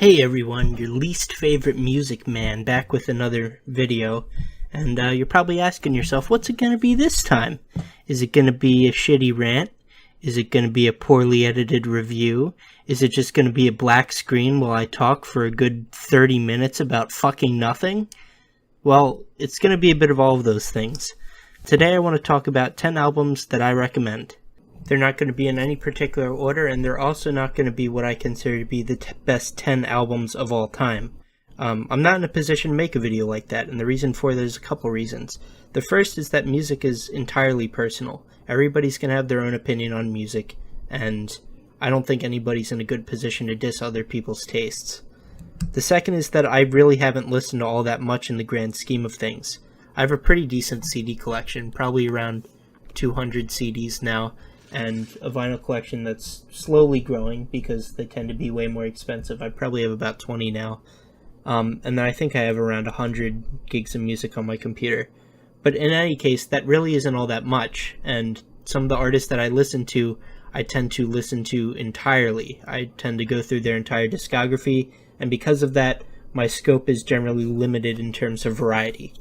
Hey everyone, your least favorite music man back with another video, and you're probably asking yourself, what's it going to be this time? Is it going to be a shitty rant? Is it going to be a poorly edited review? Is it just going to be a black screen while I talk for a good 30 minutes about fucking nothing? Well, it's going to be a bit of all of those things. Today I want to talk about 10 albums that I recommend. They're not going to be in any particular order, and they're also not going to be what I consider to be the best 10 albums of all time. I'm not in a position to make a video like that, and the reason for that is a couple reasons. The first is that music is entirely personal. Everybody's going to have their own opinion on music, and I don't think anybody's in a good position to diss other people's tastes. The second is that I really haven't listened to all that much in the grand scheme of things. I have a pretty decent CD collection, probably around 200 CDs now, and a vinyl collection that's slowly growing because they tend to be way more expensive. I probably have about 20 now. And then I think I have around 100 gigs of music on my computer. But in any case, that really isn't all that much, and some of the artists that I listen to, I tend to listen to entirely. I tend to go through their entire discography, and because of that, my scope is generally limited in terms of variety.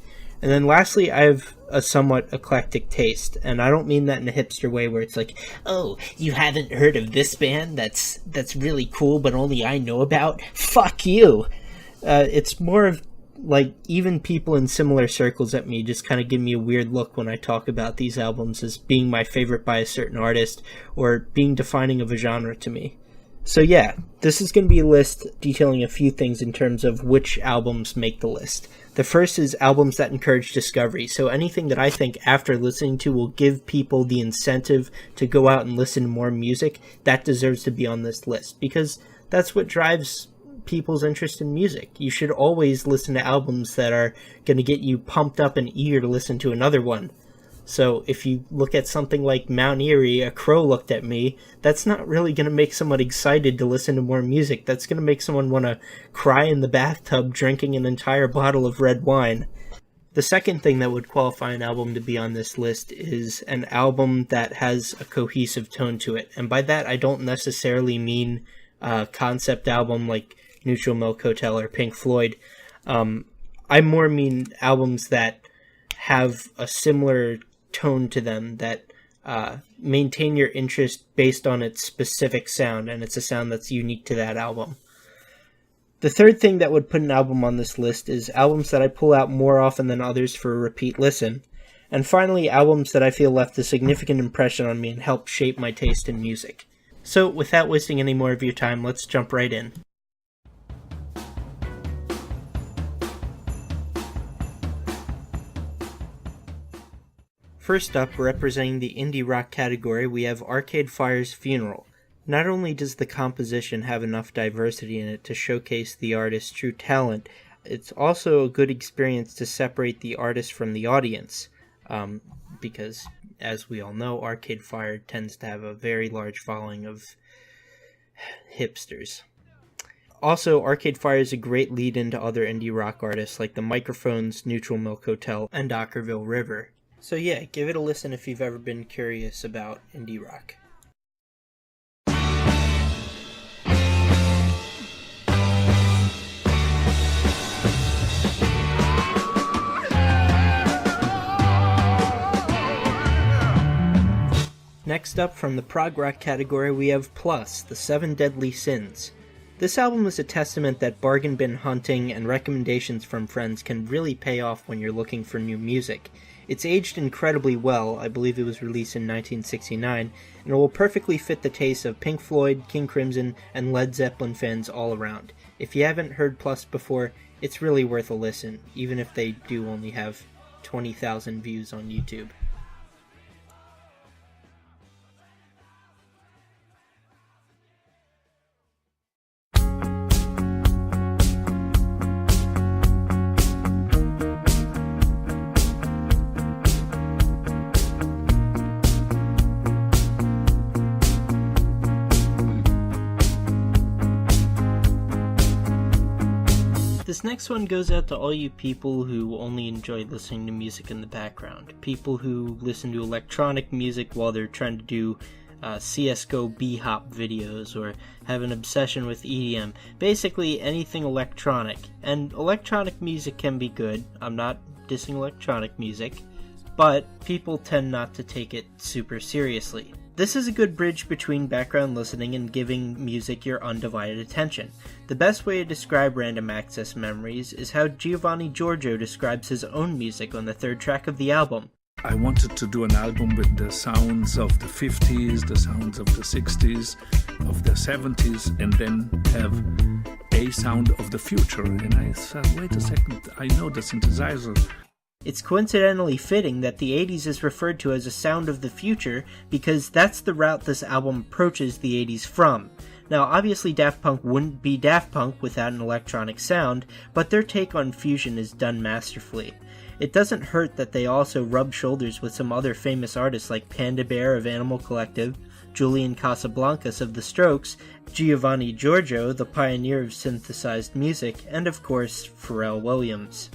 And then lastly, I have a somewhat eclectic taste, and I don't mean that in a hipster way where it's like, oh, you haven't heard of this band that's really cool but only I know about? Fuck you! It's more of like even people in similar circles at me just kind of give me a weird look when I talk about these albums as being my favorite by a certain artist or being defining of a genre to me. So yeah, this is going to be a list detailing a few things in terms of which albums make the list. The first is albums that encourage discovery, so anything that I think after listening to will give people the incentive to go out and listen to more music, that deserves to be on this list, because that's what drives people's interest in music. You should always listen to albums that are going to get you pumped up and eager to listen to another one. So if you look at something like Mount Eerie, A Crow Looked at Me, that's not really going to make someone excited to listen to more music. That's going to make someone want to cry in the bathtub drinking an entire bottle of red wine. The second thing that would qualify an album to be on this list is an album that has a cohesive tone to it. And by that, I don't necessarily mean a concept album like Neutral Milk Hotel or Pink Floyd. I more mean albums that have a similar tone to them, that maintain your interest based on its specific sound, and it's a sound that's unique to that album. The third thing that would put an album on this list is albums that I pull out more often than others for a repeat listen. And finally, albums that I feel left a significant impression on me and helped shape my taste in music. So, without wasting any more of your time, let's jump right in. First up, representing the indie rock category, we have Arcade Fire's Funeral. Not only does the composition have enough diversity in it to showcase the artist's true talent, it's also a good experience to separate the artist from the audience, because, as we all know, Arcade Fire tends to have a very large following of hipsters. Also, Arcade Fire is a great lead-in to other indie rock artists like The Microphones, Neutral Milk Hotel, and Ockerville River. So yeah, give it a listen if you've ever been curious about indie rock. Next up, from the prog rock category, we have Plus, The Seven Deadly Sins. This album is a testament that bargain bin hunting and recommendations from friends can really pay off when you're looking for new music. It's aged incredibly well. I believe it was released in 1969, and it will perfectly fit the taste of Pink Floyd, King Crimson, and Led Zeppelin fans all around. If you haven't heard Plus before, it's really worth a listen, even if they do only have 20,000 views on YouTube. This next one goes out to all you people who only enjoy listening to music in the background. People who listen to electronic music while they're trying to do CSGO B-hop videos, or have an obsession with EDM. Basically anything electronic. And electronic music can be good. I'm not dissing electronic music, but people tend not to take it super seriously. This is a good bridge between background listening and giving music your undivided attention. The best way to describe random access memories is how Giovanni Giorgio describes his own music on the third track of the album. I wanted to do an album with the sounds of the 50s, the sounds of the 60s, of the 70s, and then have a sound of the future. And I said, wait a second, I know the synthesizer. It's coincidentally fitting that the 80s is referred to as a sound of the future because that's the route this album approaches the 80s from. Now obviously Daft Punk wouldn't be Daft Punk without an electronic sound, but their take on fusion is done masterfully. It doesn't hurt that they also rub shoulders with some other famous artists like Panda Bear of Animal Collective, Julian Casablancas of The Strokes, Giovanni Giorgio, the pioneer of synthesized music, and of course Pharrell Williams.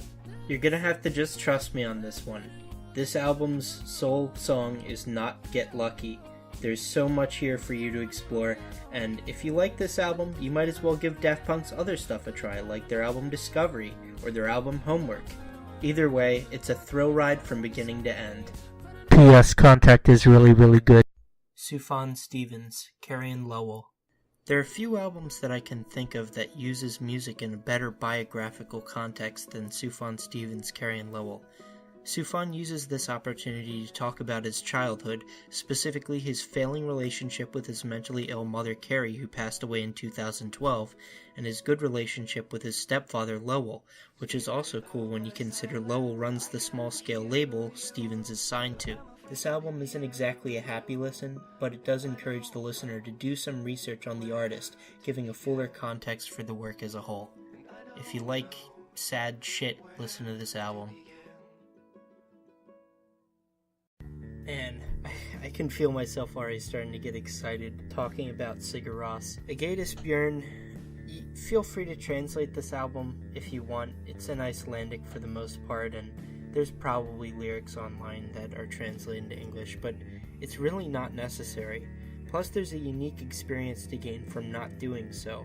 You're gonna have to just trust me on this one. This album's sole song is not Get Lucky. There's so much here for you to explore, and if you like this album, you might as well give Daft Punk's other stuff a try, like their album Discovery, or their album Homework. Either way, it's a thrill ride from beginning to end. P.S. Contact is really good. Sufjan Stevens, Carrie and Lowell. There are few albums that I can think of that uses music in a better biographical context than Sufjan Stevens' Carrie and Lowell. Sufjan uses this opportunity to talk about his childhood, specifically his failing relationship with his mentally ill mother Carrie, who passed away in 2012, and his good relationship with his stepfather Lowell, which is also cool when you consider Lowell runs the small-scale label Stevens is signed to. This album isn't exactly a happy listen, but it does encourage the listener to do some research on the artist, giving a fuller context for the work as a whole. If you like sad shit, listen to this album. And I can feel myself already starting to get excited talking about Sigur. Ágætis Byrjun, feel free to translate this album if you want. It's in Icelandic for the most part, and there's probably lyrics online that are translated into English, but it's really not necessary. Plus there's a unique experience to gain from not doing so.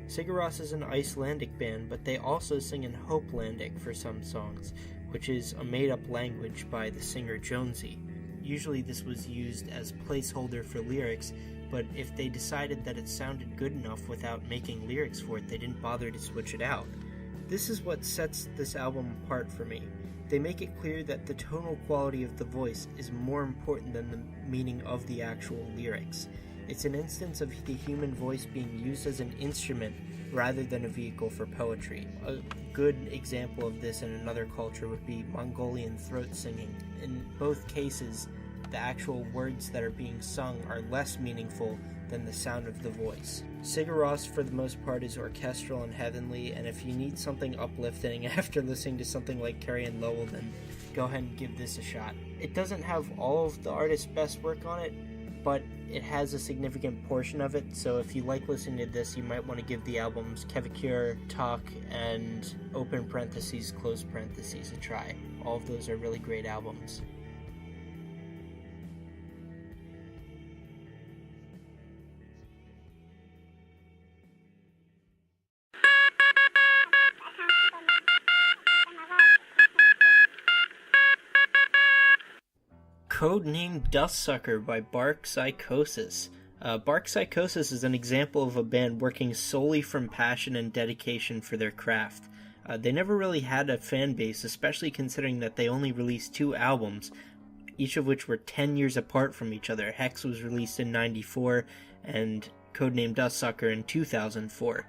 Sigur is an Icelandic band, but they also sing in Hopelandic for some songs, which is a made-up language by the singer Jonesy. Usually this was used as placeholder for lyrics, but if they decided that it sounded good enough without making lyrics for it, they didn't bother to switch it out. This is what sets this album apart for me. They make it clear that the tonal quality of the voice is more important than the meaning of the actual lyrics. It's an instance of the human voice being used as an instrument rather than a vehicle for poetry. A good example of this in another culture would be Mongolian throat singing. In both cases, the actual words that are being sung are less meaningful than the sound of the voice. Sigur for the most part is orchestral and heavenly, and if you need something uplifting after listening to something like Carrie and Lowell, then go ahead and give this a shot. It doesn't have all of the artist's best work on it, but it has a significant portion of it, so if you like listening to this, you might want to give the albums Kevikure, Talk, and open parentheses, close parentheses a try. All of those are really great albums. Codename Dustsucker by Bark Psychosis. Bark Psychosis is an example of a band working solely from passion and dedication for their craft. They never really had a fan base, especially considering that they only released 2 albums, each of which were 10 years apart from each other. Hex was released in '94 and Codename Dustsucker in 2004.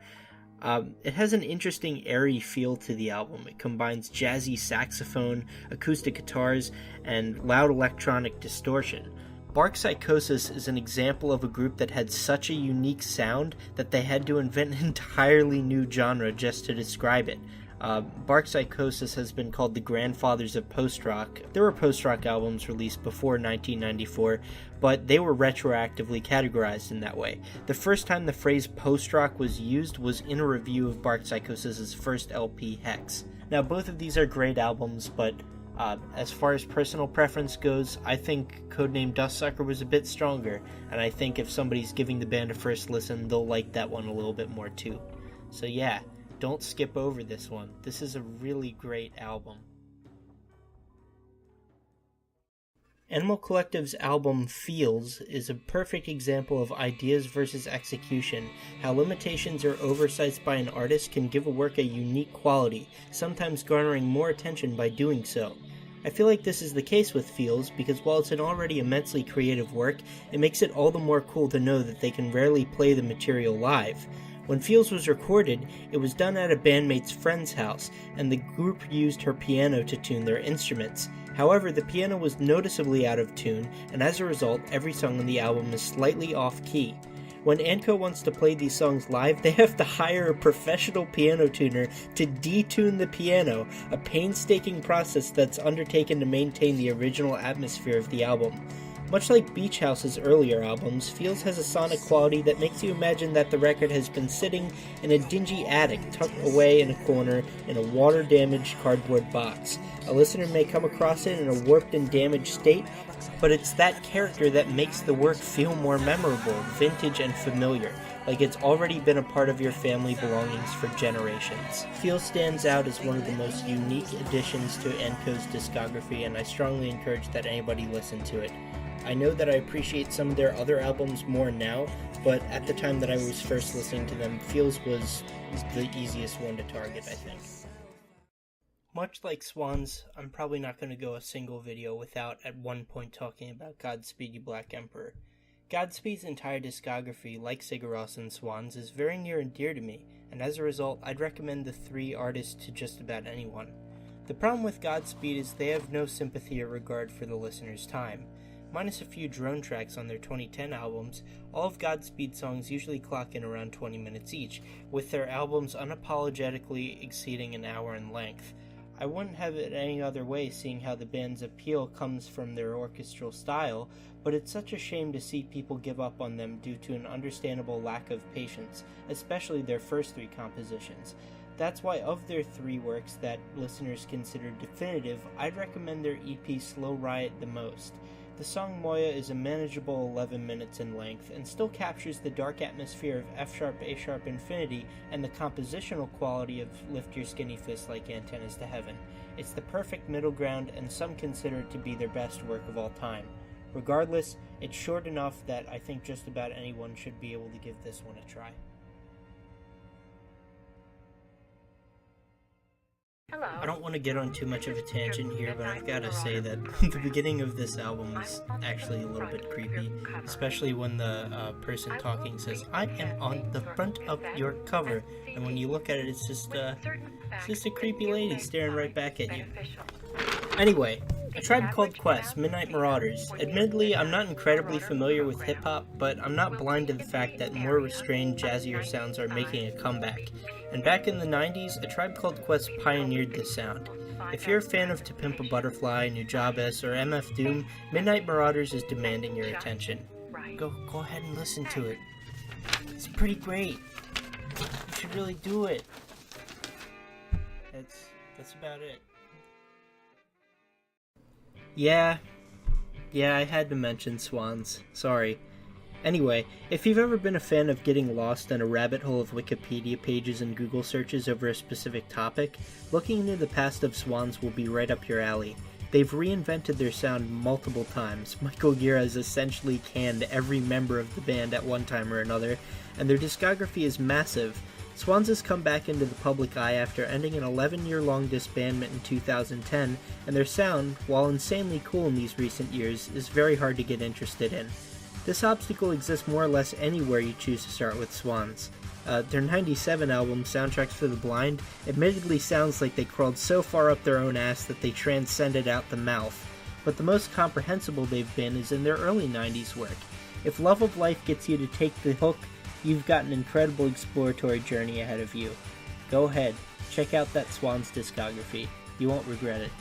It has an interesting airy feel to the album. It combines jazzy saxophone, acoustic guitars, and loud electronic distortion. Bark Psychosis is an example of a group that had such a unique sound that they had to invent an entirely new genre just to describe it. Bark Psychosis has been called the grandfathers of post-rock. There were post-rock albums released before 1994, but they were retroactively categorized in that way. The first time the phrase post-rock was used was in a review of Bark Psychosis' first LP, Hex. Now, both of these are great albums, but As far as personal preference goes, I think Codename Dustsucker was a bit stronger, and I think if somebody's giving the band a first listen, they'll like that one a little bit more too. So yeah, don't skip over this one. This is a really great album. Animal Collective's album Feels is a perfect example of ideas versus execution, how limitations or oversights by an artist can give a work a unique quality, sometimes garnering more attention by doing so. I feel like this is the case with Feels because while it's an already immensely creative work, it makes it all the more cool to know that they can rarely play the material live. When Feels was recorded, it was done at a bandmate's friend's house, and the group used her piano to tune their instruments. However, the piano was noticeably out of tune, and as a result, every song on the album is slightly off-key. When Anko wants to play these songs live, they have to hire a professional piano tuner to detune the piano, a painstaking process that's undertaken to maintain the original atmosphere of the album. Much like Beach House's earlier albums, Feels has a sonic quality that makes you imagine that the record has been sitting in a dingy attic tucked away in a corner in a water-damaged cardboard box. A listener may come across it in a warped and damaged state, but it's that character that makes the work feel more memorable, vintage, and familiar, like it's already been a part of your family belongings for generations. Feels stands out as one of the most unique additions to Anko's discography, and I strongly encourage that anybody listen to it. I know that I appreciate some of their other albums more now, but at the time that I was first listening to them, Feels was the easiest one to target, I think. Much like Swans, I'm probably not going to go a single video without at one point talking about Godspeed You Black Emperor. Godspeed's entire discography, like Sigur and Swans, is very near and dear to me, and as a result, I'd recommend the three artists to just about anyone. The problem with Godspeed is they have no sympathy or regard for the listener's time. Minus a few drone tracks on their 2010 albums, all of Godspeed songs usually clock in around 20 minutes each, with their albums unapologetically exceeding an hour in length. I wouldn't have it any other way, seeing how the band's appeal comes from their orchestral style, but it's such a shame to see people give up on them due to an understandable lack of patience, especially their first three compositions. That's why of their three works that listeners consider definitive, I'd recommend their EP Slow Riot the most. The song Moya is a manageable 11 minutes in length and still captures the dark atmosphere of F-sharp, A-sharp infinity and the compositional quality of Lift Your Skinny Fist Like Antennas to Heaven. It's the perfect middle ground, and some consider it to be their best work of all time. Regardless, it's short enough that I think just about anyone should be able to give this one a try. Hello. I don't want to get on too much of a tangent here, but I've got to say that the beginning of this album is actually a little bit creepy, especially when the person talking says, "I am on the front of your cover," and when you look at it, it's just a creepy lady staring right back at you. Anyway, A Tribe Called Quest, Midnight Marauders. Admittedly, I'm not incredibly familiar with hip-hop, but I'm not blind to the fact that more restrained, jazzier sounds are making a comeback. And back in the 90s, A Tribe Called Quest pioneered this sound. If you're a fan of To Pimp a Butterfly, Nujabes, or MF Doom, Midnight Marauders is demanding your attention. Go ahead and listen to it. It's pretty great. You should really do it. That's about it. Yeah, I had to mention Swans. Sorry. Anyway, if you've ever been a fan of getting lost in a rabbit hole of Wikipedia pages and Google searches over a specific topic, looking into the past of Swans will be right up your alley. They've reinvented their sound multiple times. Michael Gira has essentially canned every member of the band at one time or another, and their discography is massive. Swans has come back into the public eye after ending an 11-year-long disbandment in 2010, and their sound, while insanely cool in these recent years, is very hard to get interested in. This obstacle exists more or less anywhere you choose to start with Swans. Their 97 album, Soundtracks for the Blind, admittedly sounds like they crawled so far up their own ass that they transcended out the mouth, but the most comprehensible they've been is in their early 90s work. If Love of Life gets you to take the hook, you've got an incredible exploratory journey ahead of you. Go ahead, check out that Swans discography. You won't regret it.